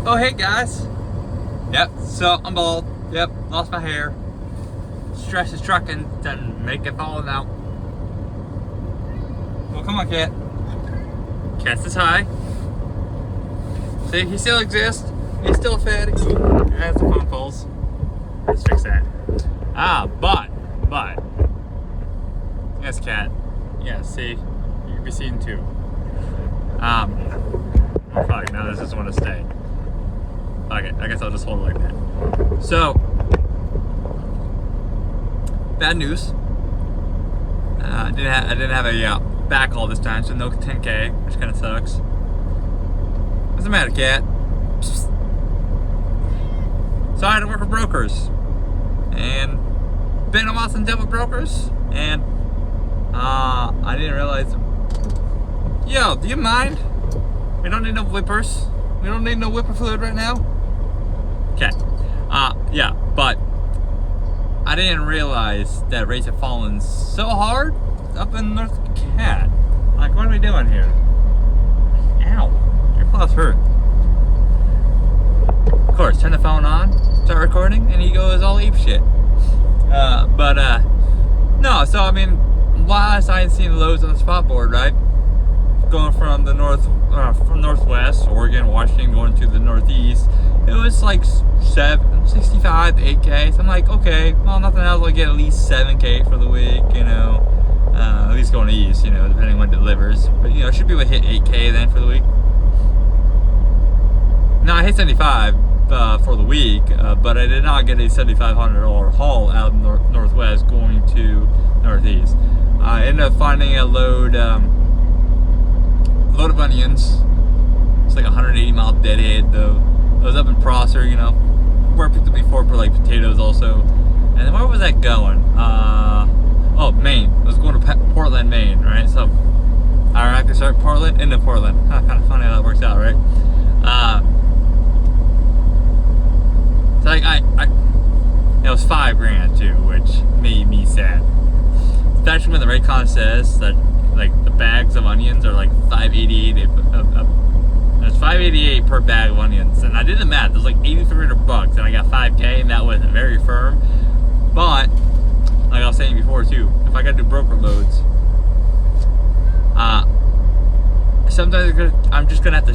Oh, hey guys. Yep, so I'm bald. Yep, lost my hair. Stress is trucking, then make it falling out. Well, come on, cat. Cat says hi. See, he still exists. He's still a fatty. That's the phone falls. Let's fix that. But. Yes, cat. Yeah, see, you can be seen too. Oh, fuck, now this doesn't want to stay. Okay, I guess I'll just hold it like that. So, bad news. I didn't have a backhaul this time, so no 10K, which kind of sucks. What's the matter, cat? Psst. So I had to work with brokers, and been a while since dealt with brokers, and I didn't realize. Yo, do you mind? We don't need no whippers. We don't need no whipper fluid right now. Okay. Yeah, but I didn't realize that rates have fallen so hard up in North Cat. Like, what are we doing here? Ow. Your claws hurt. Of course, turn the phone on, start recording, and he goes all ape shit. No, so I mean, last I had seen lows on the spot board, right? Going from the from northwest, Oregon, Washington, going to the northeast, it was like 65, 8K. So I'm like, okay, well, nothing else, I'll get at least 7K for the week, you know, at least going east, you know, depending on when it delivers. But, you know, should be able to hit 8K then for the week. Now, I hit 75 for the week, but I did not get a $7,500 haul out of northwest going to northeast. I ended up finding a load of onions. It's like a 180-mile deadhead though. I was up in Prosser, you know, where I picked up before for like potatoes also. And then where was that going? Oh, Maine. I was going to Portland, Maine, right? So I actually started Portland into Portland. Kind of funny how that works out, right? So it was $5,000 too, which made me sad. Especially when the Raycon says that like the bags of onions are like $5.88. There's $5.88 per bag of onions, and I did the math. It was like $8,300, and I got 5K, and that was very firm. But like I was saying before too, if I got to do broker loads, sometimes I'm just gonna have to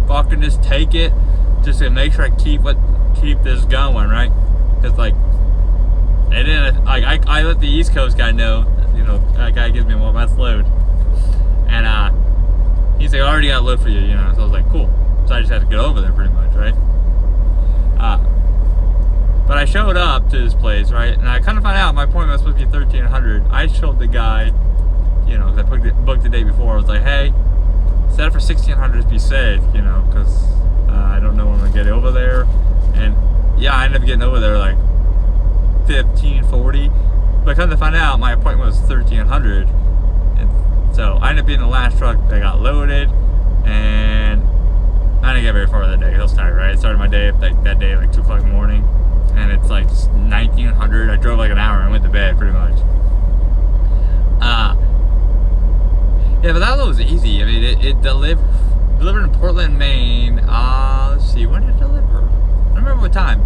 fucking just take it, just to make sure I keep this going, right? Because like, and then like I let the East Coast guy know, you know, that guy gives me a best load, and he's like, I already got a load for you, you know. So I was like, cool. So I just had to get over there pretty much, right? But I showed up to this place, right, and I kind of found out my appointment was supposed to be 1300. I showed the guy, you know, because I booked the day before. I was like, hey, set it for 1600 to be safe, you know, because I don't know when I'm gonna get over there. And yeah, I ended up getting over there like 1540, but come to find out my appointment was 1300, and so I ended up being the last truck that got loaded, and I didn't get very far that day. I was tired, right? I started my day that day like 2 o'clock in the morning, and it's like 1900. I drove like an hour and went to bed pretty much. Yeah, but that load was easy. I mean, it delivered in Portland, Maine. Let's see, when did it deliver? I don't remember what time.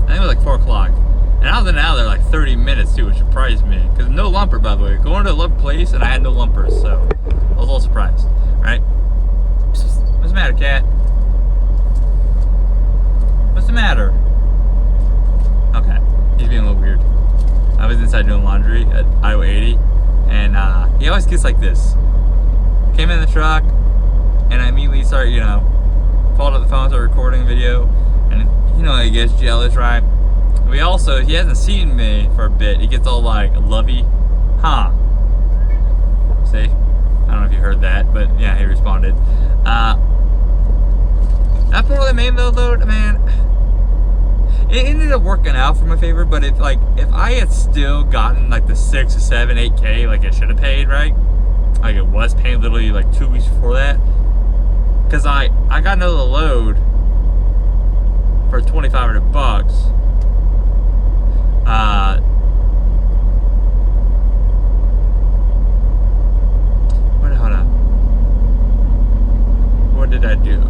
I think it was like 4 o'clock. And I was in and out there like 30 minutes too, which surprised me. Because no lumper, by the way. Going to a lump place and I had no lumpers, so I was a little surprised, right? What's the matter, cat? What's the matter? Okay, he's being a little weird. I was inside doing laundry at Iowa 80, and he always gets like this. Came in the truck, and I immediately started, you know, pulled up the phone, started recording a video, and you know, he gets jealous, right? He hasn't seen me for a bit. He gets all like lovey, huh? See? I don't know if you heard that, but yeah, he responded. That Portland, Maine load, man, it ended up working out for my favor, but if I had still gotten like the 6 to 7, 8K like it should have paid, right? Like it was paying literally like 2 weeks before that. Cause I got another load for $2,500. Hold on. What did I do?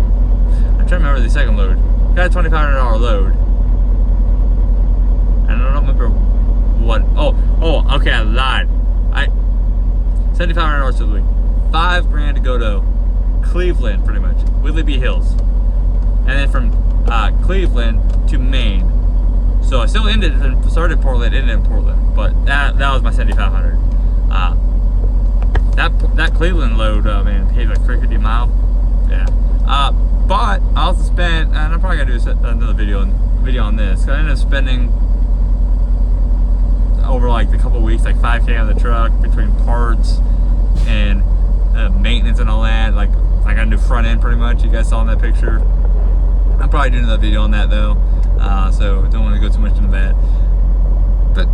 I trying to remember the second load. Got a $2,500 load. And I don't remember what. Oh, okay, I lied. $7,500 to the week. $5,000 to go to Cleveland, pretty much. Whitley B. Hills. And then from Cleveland to Maine. So I still started in Portland, ended in Portland. But that was my $7,500. That Cleveland load, man, paid like $350 a mile. Yeah. But I also spent, and I'm probably gonna do another video on this. Cause I ended up spending over like a couple weeks, like $5,000 on the truck between parts and maintenance and all that. Like I got a new front end pretty much. You guys saw in that picture. I'm probably doing another video on that though. So don't want to go too much into that. But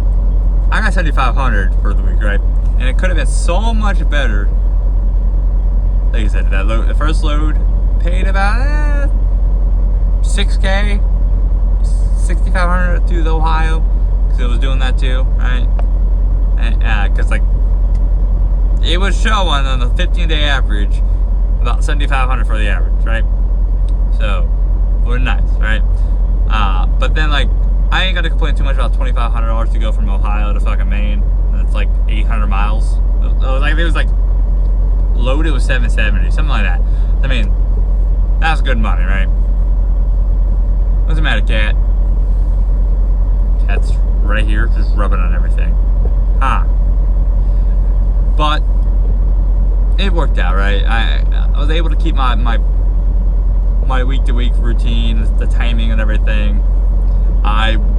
I got $7,500 for the week, right? And it could have been so much better. Like I said, the first load paid about $6,000, $6,500 to the Ohio, because it was doing that too, right? And because like it was showing on the 15-day average about $7,500 for the average, right? So it was nice, right? But then like I ain't got to complain too much about $2,500 to go from Ohio to fucking Maine. It's like 800 miles. It was like loaded with 770, something like that. I mean, that's good money, right? Doesn't matter, cat. Cat's right here, just rubbing on everything. But it worked out, right? I was able to keep my week-to-week routine, the timing and everything. I'm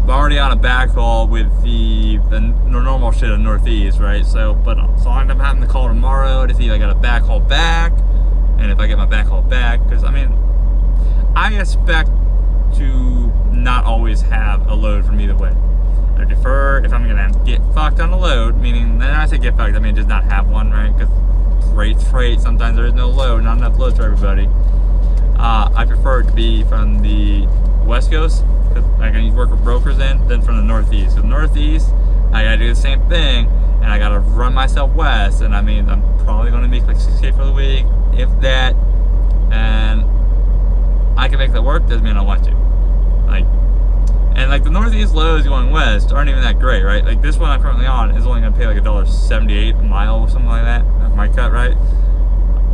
already on a backhaul with the normal shit in Northeast, right? So I end up having to call tomorrow to see if I got a backhaul back, and if I get my backhaul back, because I mean, I expect to not always have a load from either way. I defer if I'm gonna get fucked on a load, meaning, when I say get fucked, I mean just not have one, right? Because freight, sometimes there is no load, not enough loads for everybody. I prefer it to be from the West Coast, because I can work with brokers than from the Northeast. So Northeast, I gotta do the same thing, and I gotta run myself west, and I mean, I'm probably gonna make like $6,000 for the week, if that, and I can make that work, doesn't mean I want to. And the Northeast loads going west aren't even that great, right? Like this one I'm currently on is only gonna pay like $1.78 a mile or something like that. That's my cut, right?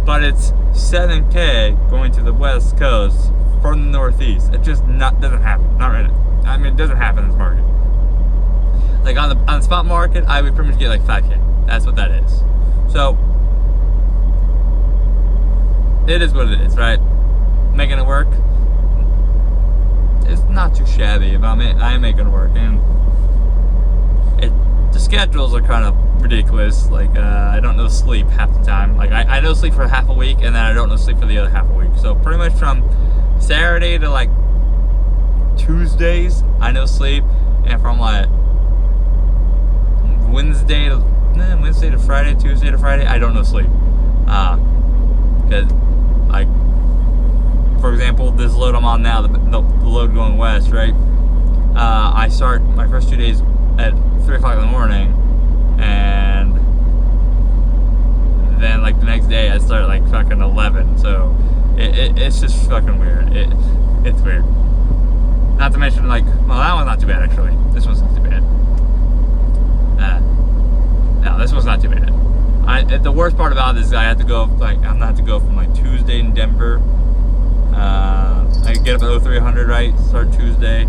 But it's $7,000 going to the West Coast from the Northeast. It just doesn't happen. Not right. I mean, it doesn't happen in this market. Like on the spot market, I would pretty much get like $5,000. That's what that is. So it is what it is, right? Making it work. It's not too shabby, but I am making it work, and the schedules are kind of ridiculous. Like I don't know sleep half the time. Like I know sleep for half a week, and then I don't know sleep for the other half a week. So pretty much from Saturday to like Tuesdays, I know sleep, and from like Wednesday to Friday, Tuesday to Friday, I don't know sleep. Because like, for example, this load I'm on now, the load going west, right? I start my first 2 days at 3 o'clock in the morning, and then like the next day I start like fucking 11. So it's just fucking weird. It's weird. Not to mention like, well, that one's not too bad actually. This one's not too bad. No, this one's not too bad. The worst part about this is I have to go from like Tuesday in Denver. I get up at 0300, right? Start Tuesday.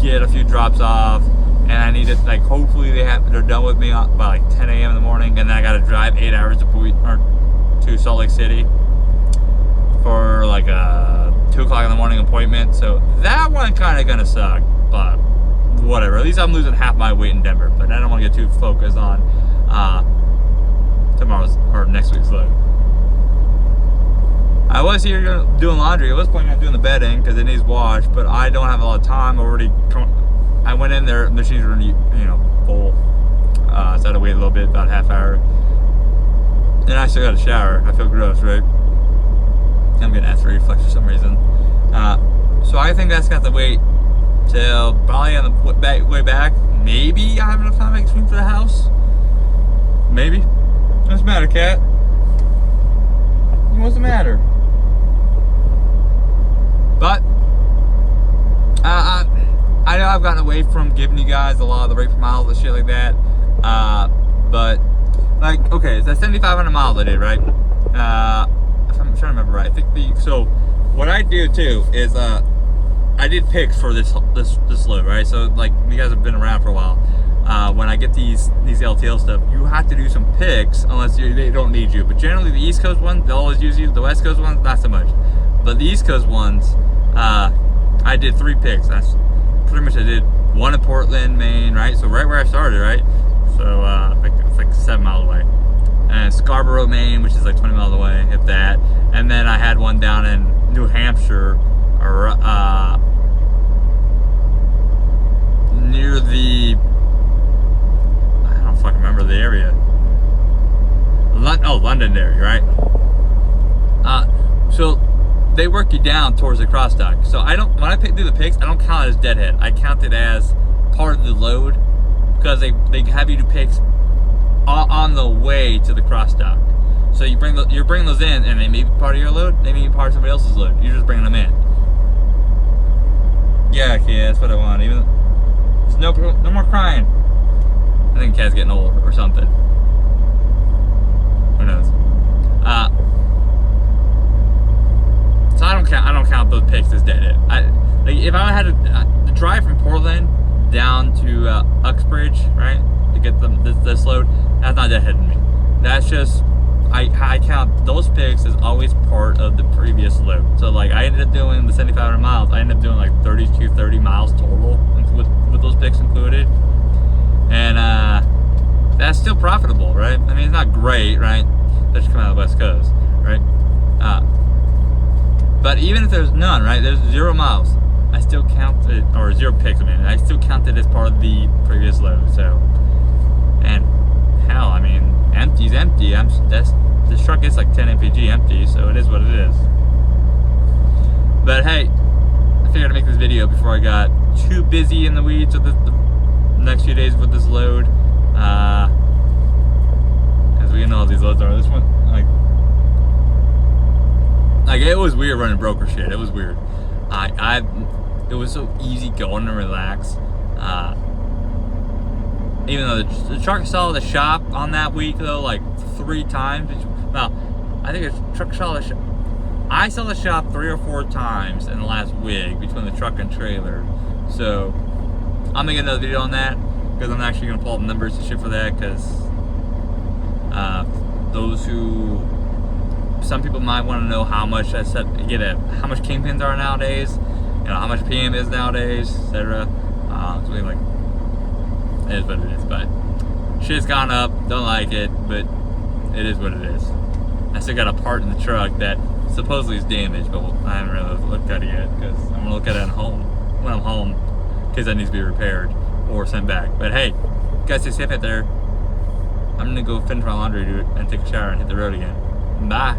Get a few drops off, and I need to like hopefully they're done with me by like 10 a.m. in the morning, and then I got to drive 8 hours to Salt Lake City for like a 2 o'clock in the morning appointment. So that one kind of gonna suck, but whatever. At least I'm losing half my weight in Denver, but I don't want to get too focused on tomorrow's or next week's load. I was here doing laundry. I was planning on doing the bedding because it needs washed, but I don't have a lot of time. I went in there, machines were full, so I had to wait a little bit, about a half hour. And I still got a shower. I feel gross, right? I'm getting acid reflux for some reason. So I think that's got to wait till probably on the way back. Maybe I have enough time to make a swing for the house. Maybe. What's the matter, cat? What's the matter? away from giving you guys a lot of the rate per mile and shit like that. But like, okay, it's that 7,500 miles I did, right? If I'm trying to remember right, I think so what I do too is I did picks for this load, right? So like, you guys have been around for a while. When I get these LTL stuff, you have to do some picks unless they don't need you. But generally, the East Coast ones, they'll always use you. The West Coast ones, not so much. But the East Coast ones, I did 3 picks. That's pretty much I did one in Portland, Maine, right? So right where I started, right? So it's like 7 miles away. And Scarborough, Maine, which is like 20 miles away, if that. And then I had one down in New Hampshire, or near the, I don't fucking remember the area. London area, right? So they work you down towards the cross dock. So when I do the picks, I don't count it as deadhead. I count it as part of the load, because they have you do picks on the way to the cross dock. So you're bringing those in, and they may be part of your load, they may be part of somebody else's load. You're just bringing them in. Yeah, okay, that's what I want. Even there's no more crying. I think the cat's getting old or something. Who knows? So I don't count those picks as dead. Like if I had to drive from Portland down to Uxbridge, right, to get this load, that's not deadheading me. That's just I count those picks as always part of the previous load. So like I ended up doing the 7,500 miles. I ended up doing like 30 miles total with those picks included, and that's still profitable, right? I mean, it's not great, right? That's coming out of the West Coast, right? But even if there's none, right? There's 0 miles. I still count it, or 0 picks. I mean, I still count it as part of the previous load. So, and hell, I mean, empty's empty. This truck is like 10 mpg empty, so it is what it is. But hey, I figured I'd make this video before I got too busy in the weeds with the next few days with this load. As we know, all these loads are. This one, like it was weird running broker shit. It was weird. It was so easy going and relax. Even though the truck saw the shop on that week though, like 3 times. Well, I think the truck saw the shop. I saw the shop 3 or 4 times in the last week between the truck and trailer. So I'm making another video on that, because I'm actually gonna pull up numbers and shit for that, because some people might want to know how much how much kingpins are nowadays, you know, how much PM is nowadays, etc. So we like, it is what it is. But shit's gone up. Don't like it, but it is what it is. I still got a part in the truck that supposedly is damaged, but I haven't really looked at it yet, because I'm gonna look at it when I'm home, because that needs to be repaired or sent back. But hey, guys, stay safe out there. I'm gonna go finish my laundry, and take a shower and hit the road again. Bye.